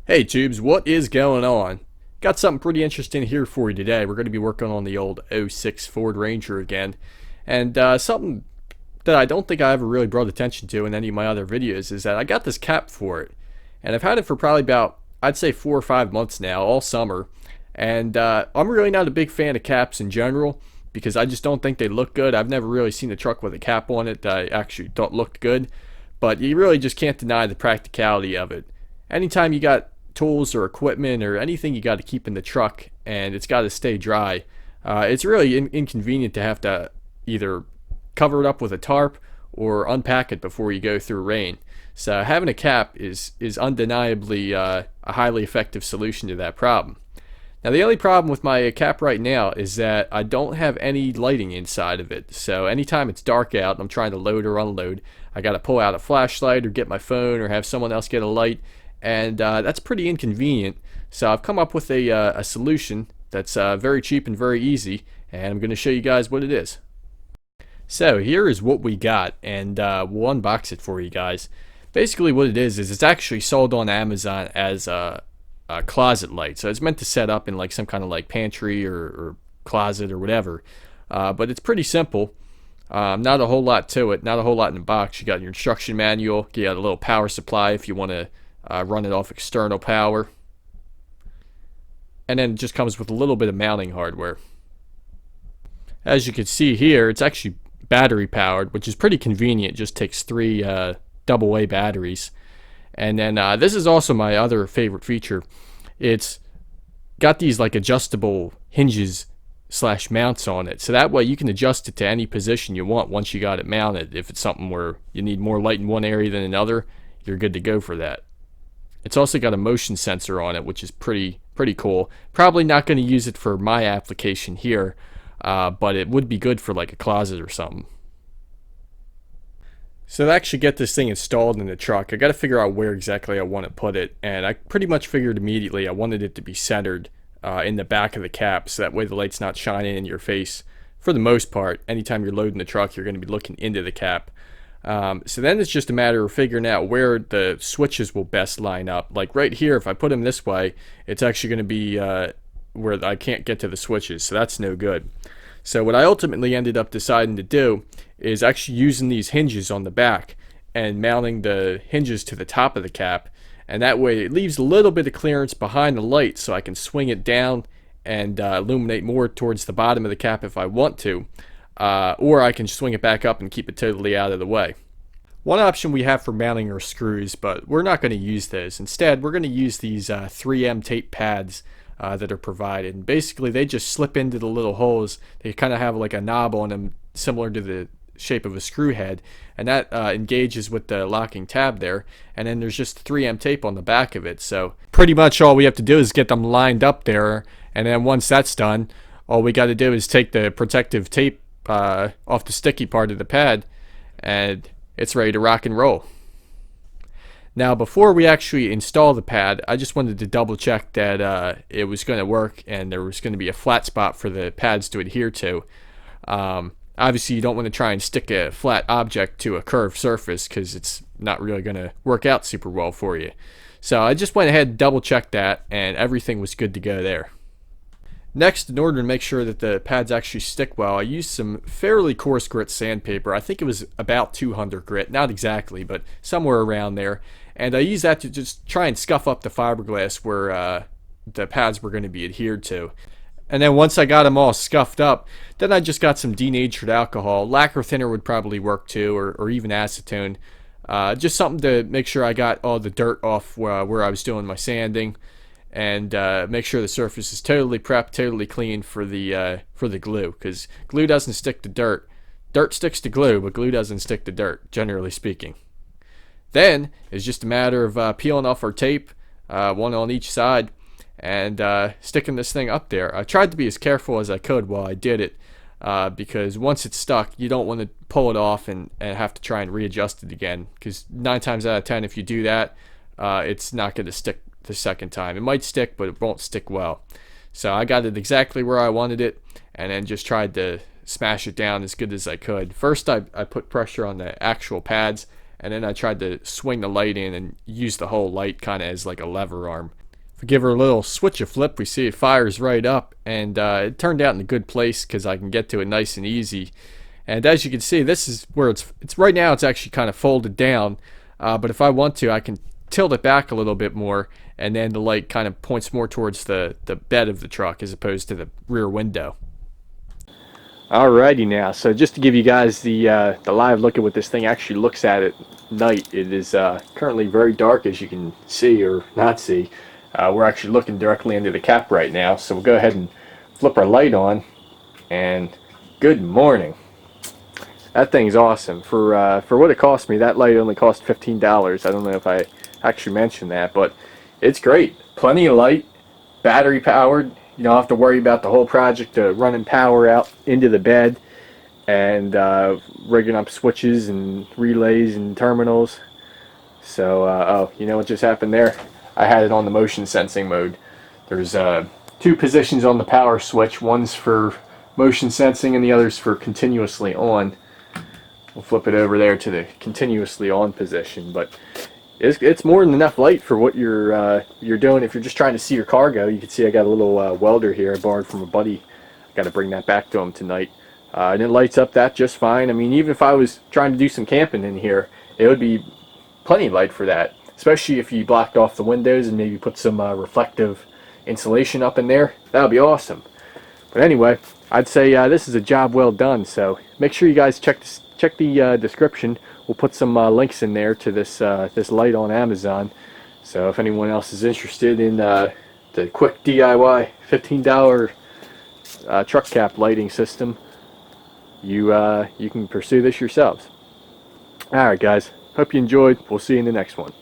Hey Tubes, what is going on? Got something pretty interesting here for you today. We're going to be working on the old '06 Ford Ranger again. And something that I don't think I ever really brought attention to in any of my other videos is that I got this cap for it. And I've had it for probably about, I'd say 4 or 5 months now, all summer. And I'm really not a big fan of caps in general because I just don't think they look good. I've never really seen a truck with a cap on it that I actually thought looked good. But you really just can't deny the practicality of it. Anytime you got tools or equipment or anything you got to keep in the truck and it's got to stay dry, it's really inconvenient to have to either cover it up with a tarp or unpack it before you go through rain. So having a cap is undeniably a highly effective solution to that problem. Now the only problem with my cap right now is that I don't have any lighting inside of it. So anytime it's dark out and I'm trying to load or unload, I got to pull out a flashlight or get my phone or have someone else get a light, and that's pretty inconvenient. So I've come up with a solution that's very cheap and very easy, and I'm going to show you guys what it is. So here is what we got, and we'll unbox it for you guys. Basically what it is it's actually sold on Amazon as a closet light. So it's meant to set up in like some kind of like pantry or closet or whatever. But it's pretty simple. Not a whole lot to it, not a whole lot in the box. You got your instruction manual, you got a little power supply if you want to run it off external power. And then it just comes with a little bit of mounting hardware. As you can see here, it's actually battery powered, which is pretty convenient. It just takes three AA batteries. And then this is also my other favorite feature. It's got these like adjustable hinges slash mounts on it, so that way you can adjust it to any position you want once you got it mounted. If it's something where you need more light in one area than another, you're good to go for that. It's also got a motion sensor on it, which is pretty cool. Probably not going to use it for my application here, but it would be good for like a closet or something. So to actually get this thing installed in the truck, I got to figure out where exactly I want to put it, and I pretty much figured immediately I wanted it to be centered in the back of the cap, so that way the light's not shining in your face. For the most part, anytime you're loading the truck, you're going to be looking into the cap. So then it's just a matter of figuring out where the switches will best line up. Like right here, if I put them this way, it's actually going to be where I can't get to the switches, so that's no good. So what I ultimately ended up deciding to do is actually using these hinges on the back and mounting the hinges to the top of the cap, and that way it leaves a little bit of clearance behind the light so I can swing it down and illuminate more towards the bottom of the cap if I want to, or I can swing it back up and keep it totally out of the way. One option we have for mounting are screws, but we're not going to use those. Instead, we're going to use these 3M tape pads that are provided. And basically, they just slip into the little holes. They kind of have like a knob on them, similar to the shape of a screw head, and that engages with the locking tab there. And then there's just 3M tape on the back of it. So pretty much all we have to do is get them lined up there, and then once that's done, all we got to do is take the protective tape off the sticky part of the pad, and it's ready to rock and roll. Now before we actually install the pad, I just wanted to double check that it was going to work and there was going to be a flat spot for the pads to adhere to. Obviously you don't want to try and stick a flat object to a curved surface because it's not really going to work out super well for you. So I just went ahead and double checked that, and everything was good to go there. Next, in order to make sure that the pads actually stick well, I used some fairly coarse grit sandpaper. I think it was about 200 grit, not exactly, but somewhere around there. And I used that to just try and scuff up the fiberglass where the pads were going to be adhered to. And then once I got them all scuffed up, then I just got some denatured alcohol. Lacquer thinner would probably work too, or even acetone. Just something to make sure I got all the dirt off where I was doing my sanding, and make sure the surface is totally prepped, totally clean for the glue, because glue doesn't stick to dirt. Dirt sticks to glue, but glue doesn't stick to dirt, generally speaking. Then it's just a matter of peeling off our tape, one on each side, and sticking this thing up there. I tried to be as careful as I could while I did it, because once it's stuck, you don't want to pull it off and have to try and readjust it again, because 9 times out of 10, if you do that, it's not going to stick the second time. It might stick, but it won't stick well. So I got it exactly where I wanted it, and then just tried to smash it down as good as I could. First I put pressure on the actual pads, and then I tried to swing the light in and use the whole light kind of as like a lever arm. If we give her a little switch a flip, we see it fires right up, and it turned out in a good place because I can get to it nice and easy. And as you can see, this is where it's right now. It's actually kind of folded down, but if I want to, I can tilt it back a little bit more, and then the light kind of points more towards the bed of the truck as opposed to the rear window. Alrighty now, so just to give you guys the live look at what this thing actually looks at night. It is currently very dark, as you can see or not see. We're actually looking directly into the cap right now, so we'll go ahead and flip our light on, and good morning. That thing's awesome. For what it cost me, that light only cost $15. I don't know if I actually mentioned that, but it's great. Plenty of light, battery powered. You don't have to worry about the whole project running power out into the bed and rigging up switches and relays and terminals. So, oh, you know what just happened there? I had it on the motion sensing mode. There's two positions on the power switch. One's for motion sensing and the other's for continuously on. We'll flip it over there to the continuously on position, but it's more than enough light for what you're doing. If you're just trying to see your cargo, you can see I got a little welder here I borrowed from a buddy. I got to bring that back to him tonight, and it lights up that just fine. I mean, even if I was trying to do some camping in here, it would be plenty of light for that, especially if you blocked off the windows and maybe put some reflective insulation up in there. That would be awesome. But anyway, I'd say this is a job well done, so make sure you guys check the description. We'll put some links in there to this light on Amazon. So if anyone else is interested in the quick DIY $15 truck cap lighting system, you can pursue this yourselves. Alright guys, hope you enjoyed. We'll see you in the next one.